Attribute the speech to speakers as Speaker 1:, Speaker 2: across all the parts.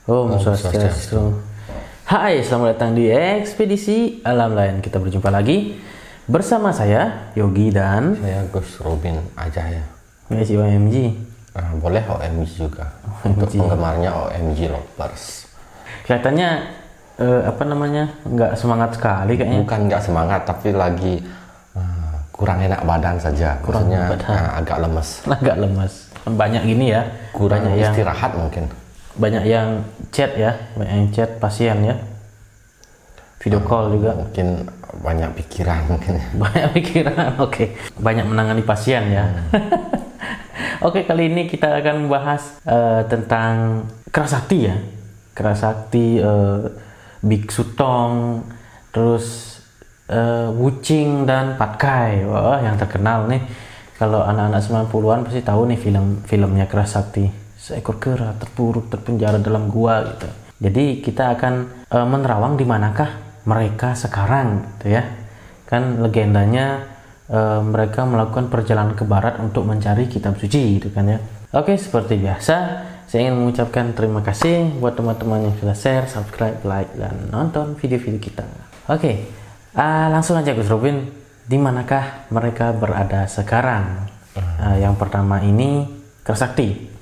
Speaker 1: Om Swastiastu. Hai, selamat datang di Ekspedisi Alam Lain. Kita berjumpa lagi bersama saya, Yogi, dan
Speaker 2: saya Gus Robin aja ya.
Speaker 1: si OMG.
Speaker 2: Boleh OMG juga. Untuk penggemarnya OMG Lovers.
Speaker 1: Kelihatannya nggak semangat sekali kayaknya.
Speaker 2: Bukan nggak semangat, tapi lagi kurang enak badan saja. Maksudnya agak lemes.
Speaker 1: Agak lemes. Banyak gini ya.
Speaker 2: Kurang istirahat mungkin.
Speaker 1: Banyak yang chat ya, banyak yang chat pasien ya. Video call juga.
Speaker 2: Mungkin banyak pikiran mungkin.
Speaker 1: Banyak pikiran, oke. Banyak menangani pasien ya. Oke, kali ini kita akan membahas tentang kerasakti ya. Kerasakti, Biksu Tong, terus Wuching dan Patkai. Wah, yang terkenal nih. Kalau anak-anak 90-an pasti tahu nih filmnya Kerasakti. Seekor kera terpuruk terpenjara dalam gua gitu. Jadi kita akan menerawang di manakah mereka sekarang gitu ya. Kan legendanya mereka melakukan perjalanan ke barat untuk mencari kitab suci gitu kan ya. Oke, seperti biasa saya ingin mengucapkan terima kasih buat teman-teman yang sudah share, subscribe, like, dan nonton video-video kita. Oke, langsung aja Gus Robin, di manakah mereka berada sekarang? Yang pertama ini Kerasakti,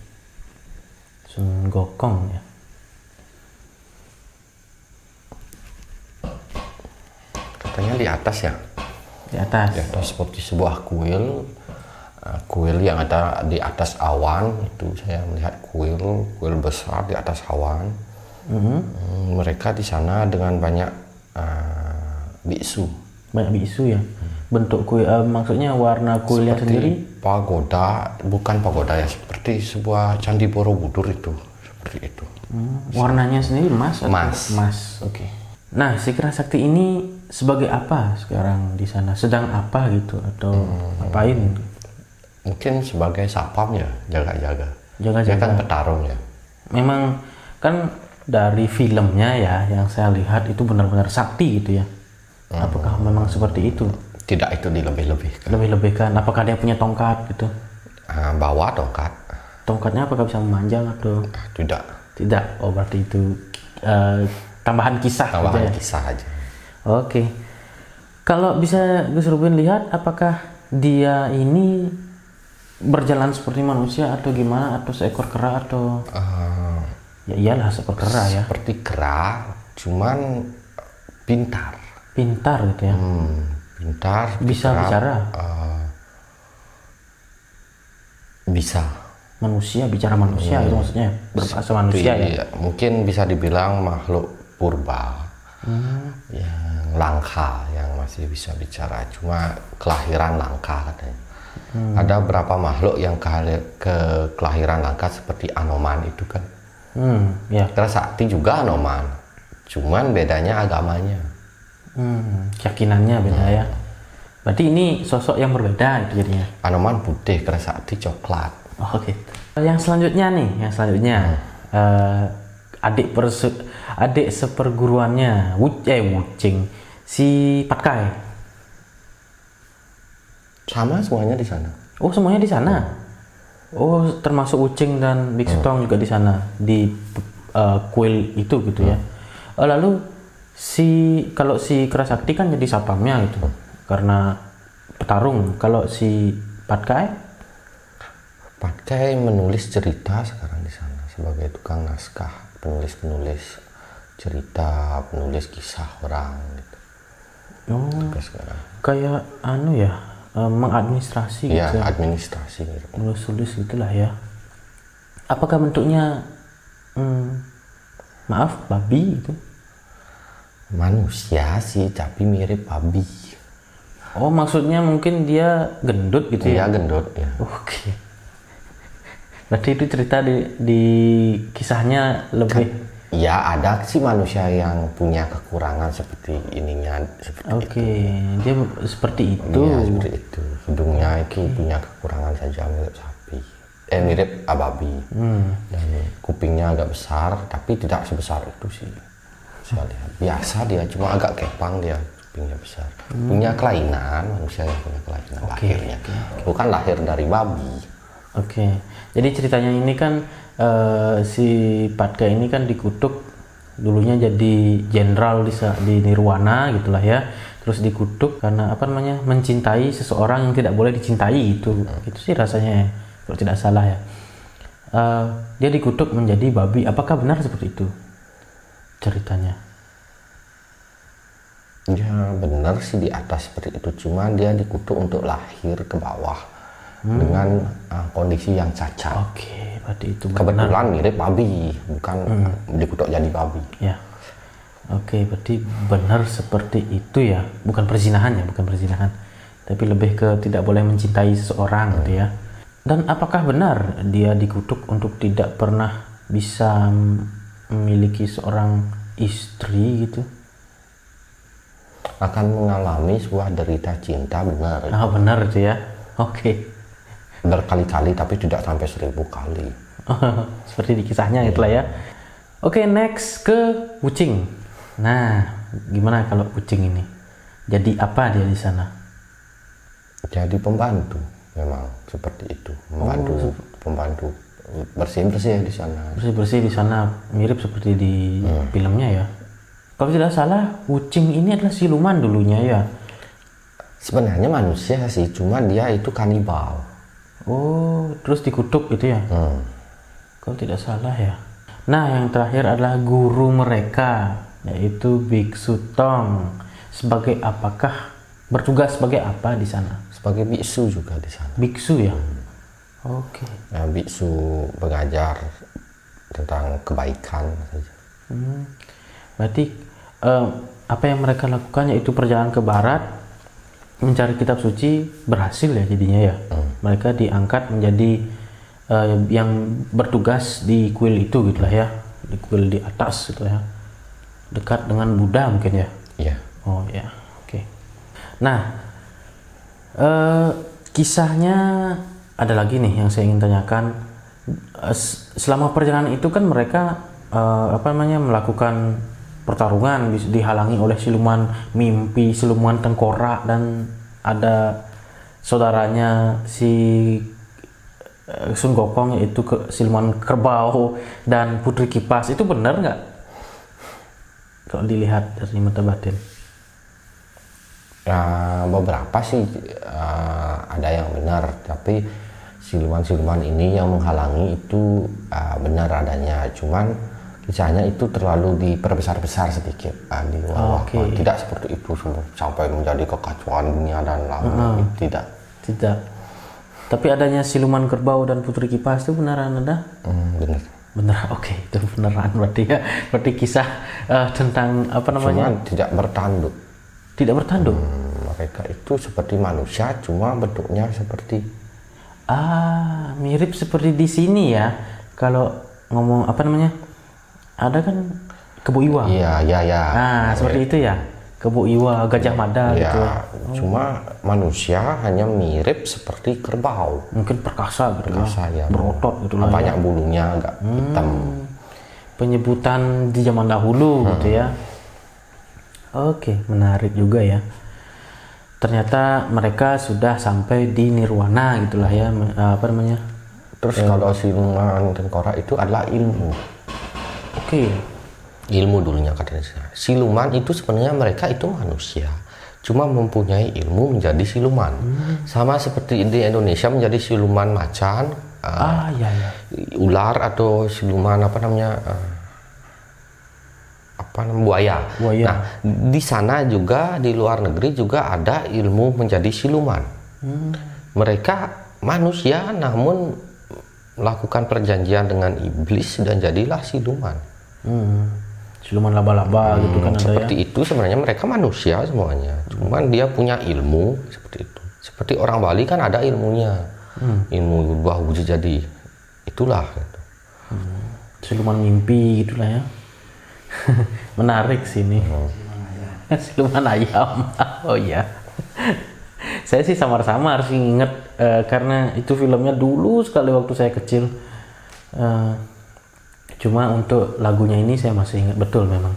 Speaker 1: Sun Gokong ya.
Speaker 2: Katanya di atas ya.
Speaker 1: Di atas.
Speaker 2: Di atas seperti sebuah kuil. Kuil yang ada di atas awan, itu saya melihat kuil besar di atas awan. Mereka di sana dengan banyak biksu. Banyak
Speaker 1: biksu ya. Bentuk kuil, maksudnya warna kuilnya sendiri?
Speaker 2: Pagoda, bukan pagoda ya, seperti sebuah candi Borobudur itu, seperti itu.
Speaker 1: Warnanya sendiri emas?
Speaker 2: Emas.
Speaker 1: Oke. Nah, si Kerasakti ini sebagai apa sekarang di sana? Sedang apa gitu atau ngapain?
Speaker 2: Mungkin sebagai sapam ya, jaga-jaga. Dia kan petarung ya.
Speaker 1: Memang kan dari filmnya ya, yang saya lihat itu benar-benar sakti gitu ya. Apakah memang seperti itu?
Speaker 2: Tidak, itu dilebih-lebihkan.
Speaker 1: Lebih-lebihkan. Apakah dia punya tongkat gitu?
Speaker 2: Bawa tongkat.
Speaker 1: Tongkatnya apakah bisa memanjang atau?
Speaker 2: Tidak.
Speaker 1: Oh, berarti itu tambahan kisah.
Speaker 2: Tambahan kisah aja.
Speaker 1: Oke. Kalau bisa Gus Robin lihat, apakah dia ini berjalan seperti manusia atau gimana? Atau seekor kera atau? Ya iyalah, seekor kera ya.
Speaker 2: Seperti kera, cuman pintar.
Speaker 1: Pintar gitu ya.
Speaker 2: Pintar,
Speaker 1: bisa bicara.
Speaker 2: Bisa.
Speaker 1: Manusia, bicara manusia itu maksudnya berbahasa manusia ya.
Speaker 2: Mungkin bisa dibilang makhluk purba. Yang langka, yang masih bisa bicara, cuma kelahiran langka katanya. Ada beberapa makhluk yang kelahiran langka seperti Anoman itu kan.
Speaker 1: Ya.
Speaker 2: Kerasakti juga Anoman, cuman bedanya agamanya.
Speaker 1: Keyakinannya beda ya. Berarti ini sosok yang berbeda itu jadinya.
Speaker 2: Anoman putih, Kerasakti coklat.
Speaker 1: Oh gitu. Yang selanjutnya adik seperguruannya Wuching, si Patkai.
Speaker 2: Sama semuanya di sana.
Speaker 1: Oh, semuanya di sana. Oh, termasuk Wuching dan Biksu Tong juga di sana, di kuil itu gitu ya. Lalu kalau si Kerasakti kan jadi satpamnya gitu. Karena petarung. Kalau si Patkai
Speaker 2: menulis cerita sekarang di sana sebagai tukang naskah, penulis cerita, penulis kisah orang gitu.
Speaker 1: Oh, kayak mengadministrasi gitu.
Speaker 2: Ya, administrasi gitu.
Speaker 1: Nulis gitulah ya. Apakah bentuknya babi itu?
Speaker 2: Manusia sih, tapi mirip babi.
Speaker 1: Oh, maksudnya mungkin dia gendut gitu ya?
Speaker 2: Iya, gendut ya.
Speaker 1: Oke. Berarti itu cerita di kisahnya lebih.
Speaker 2: Ya, ada sih manusia yang punya kekurangan seperti ininya, seperti itu.
Speaker 1: Oke, dia seperti itu.
Speaker 2: Iya, seperti itu. Hidungnya itu punya kekurangan saja, mirip sapi. Mirip babi. Dan kupingnya agak besar, tapi tidak sebesar itu sih. Saya lihat. Biasa dia, cuma agak kepang dia, kupingnya besar. Punya kelainan, manusia yang punya kelainan lahirnya. Bukan lahir dari babi.
Speaker 1: Oke. Jadi ceritanya ini kan si Patka ini kan dikutuk dulunya jadi jenderal di Nirwana gitulah ya. Terus dikutuk karena apa namanya mencintai seseorang yang tidak boleh dicintai itu sih rasanya ya, kalau tidak salah ya. Dia dikutuk menjadi babi. Apakah benar seperti itu ceritanya?
Speaker 2: Ya benar sih di atas seperti itu, cuma dia dikutuk untuk lahir ke bawah dengan kondisi yang cacat.
Speaker 1: Oke, berarti itu benar.
Speaker 2: Kebetulan mirip babi, bukan dikutuk jadi babi.
Speaker 1: Ya. Oke, berarti benar seperti itu ya, bukan perzinahan ya, bukan perzinahan, tapi lebih ke tidak boleh mencintai seseorang gitu ya. Dan apakah benar dia dikutuk untuk tidak pernah bisa memiliki seorang istri gitu?
Speaker 2: Akan mengalami sebuah derita cinta, benar.
Speaker 1: Ah, benar itu ya. Oke.
Speaker 2: Berkali-kali tapi tidak sampai 1000 kali.
Speaker 1: Seperti di kisahnya itulah ya. Oke, next ke kucing. Nah, gimana kalau kucing ini? Jadi apa dia di sana?
Speaker 2: Jadi pembantu, memang seperti itu. Pembantu bersih-bersih di sana.
Speaker 1: Bersih-bersih di sana, mirip seperti di filmnya ya. Kalau tidak salah, kucing ini adalah siluman dulunya ya.
Speaker 2: Sebenarnya manusia sih, cuma dia itu kanibal.
Speaker 1: Oh, terus dikutuk itu ya? Kalau tidak salah ya. Nah, yang terakhir adalah guru mereka, yaitu Biksu Tong. Sebagai apakah? Bertugas sebagai apa di sana?
Speaker 2: Sebagai biksu juga di sana.
Speaker 1: Biksu ya? Oke.
Speaker 2: Ya, biksu mengajar tentang kebaikan saja.
Speaker 1: Berarti apa yang mereka lakukan yaitu perjalanan ke barat, mencari kitab suci, berhasil ya jadinya ya. Mereka diangkat menjadi yang bertugas di kuil itu gitulah ya, di kuil di atas gitu ya, dekat dengan Buddha mungkin ya.
Speaker 2: Iya.
Speaker 1: Oh ya, oke. Nah, kisahnya ada lagi nih yang saya ingin tanyakan. Selama perjalanan itu kan mereka melakukan pertarungan, dihalangi oleh siluman mimpi, siluman tengkorak, dan ada saudaranya si Sun Gokong yaitu siluman kerbau dan putri kipas. Itu benar nggak kalau dilihat dari mata batin?
Speaker 2: Beberapa sih ada yang benar, tapi siluman-siluman ini yang menghalangi itu benar adanya, cuman kisahnya itu terlalu diperbesar-besar sedikit di bawah. Tidak seperti itu sampai menjadi kekacauan dunia dan langit. Tidak.
Speaker 1: Tapi adanya siluman kerbau dan putri kipas itu beneran ada? Bener. Oke, itu beneran berarti ya. Berarti kisah tentang apa namanya?
Speaker 2: Cuma tidak bertanduk.
Speaker 1: Tidak bertanduk.
Speaker 2: Mereka itu seperti manusia, cuma bentuknya seperti
Speaker 1: mirip seperti di sini ya. Kalau ngomong apa namanya? Ada kan Kebo Iwa.
Speaker 2: Iya.
Speaker 1: Nah, seperti itu ya. Kebo Iwa, Gajah Mada gitu.
Speaker 2: Cuma manusia hanya mirip seperti kerbau.
Speaker 1: Mungkin perkasa gitu ya. Berotot gitu lah.
Speaker 2: Banyak bulunya, agak hitam.
Speaker 1: Penyebutan di zaman dahulu gitu ya. Oke, menarik juga ya. Ternyata mereka sudah sampai di Nirwana gitulah ya. Apa namanya?
Speaker 2: Terus kalau siluman tengkorak itu adalah ilmu.
Speaker 1: Oke.
Speaker 2: Ilmu dulunya katanya. Siluman itu sebenarnya mereka itu manusia, cuma mempunyai ilmu menjadi siluman. Sama seperti di Indonesia menjadi siluman macan, ular atau siluman buaya. Nah, di sana juga di luar negeri juga ada ilmu menjadi siluman. Mereka manusia namun melakukan perjanjian dengan iblis dan jadilah siluman.
Speaker 1: Siluman laba-laba gitu kan
Speaker 2: seperti
Speaker 1: ada ya?
Speaker 2: itu sebenarnya mereka manusia semuanya, cuman dia punya ilmu seperti itu. Seperti orang Bali kan ada ilmunya, ilmu berubah wujud jadi itulah gitu.
Speaker 1: Siluman mimpi gitulah ya. Menarik sini. Siluman ayam. Oh iya. Saya sih samar-samar sih inget karena itu filmnya dulu sekali waktu saya kecil. Cuma untuk lagunya ini saya masih ingat betul memang.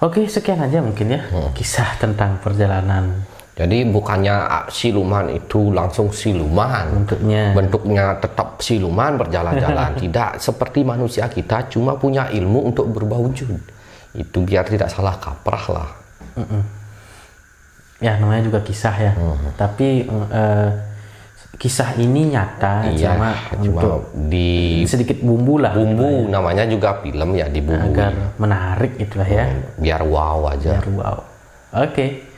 Speaker 1: Oke, sekian aja mungkin ya kisah tentang perjalanan
Speaker 2: Jadi bukannya siluman itu langsung siluman, bentuknya tetap siluman berjalan-jalan. Tidak seperti manusia, kita cuma punya ilmu untuk berubah wujud. Itu biar tidak salah kaprah lah.
Speaker 1: Ya namanya juga kisah ya. Tapi kisah ini nyata,
Speaker 2: cuma
Speaker 1: untuk
Speaker 2: di
Speaker 1: sedikit bumbu lah.
Speaker 2: Bumbu namanya juga film ya, dibumbui
Speaker 1: agar menarik itulah ya.
Speaker 2: Biar wow aja.
Speaker 1: Biar wow. Oke.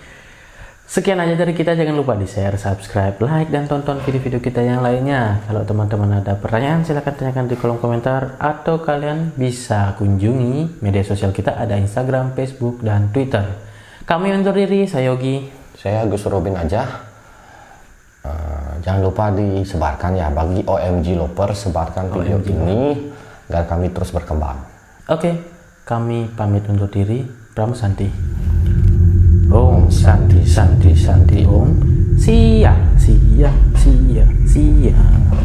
Speaker 1: Sekian aja dari kita, jangan lupa di share, subscribe, like, dan tonton video-video kita yang lainnya. Kalau teman-teman ada pertanyaan silahkan tanyakan di kolom komentar, atau kalian bisa kunjungi media sosial kita, ada Instagram, Facebook, dan Twitter. Kami undur diri, saya Yogi.
Speaker 2: Saya Gus Robin aja. Jangan lupa disebarkan ya, bagi OMG Lovers, sebarkan video ini agar kami terus berkembang.
Speaker 1: Oke, kami pamit undur diri. Pramusanti. Om Santi Santi Santi Om. Siap, siap, siap, siap.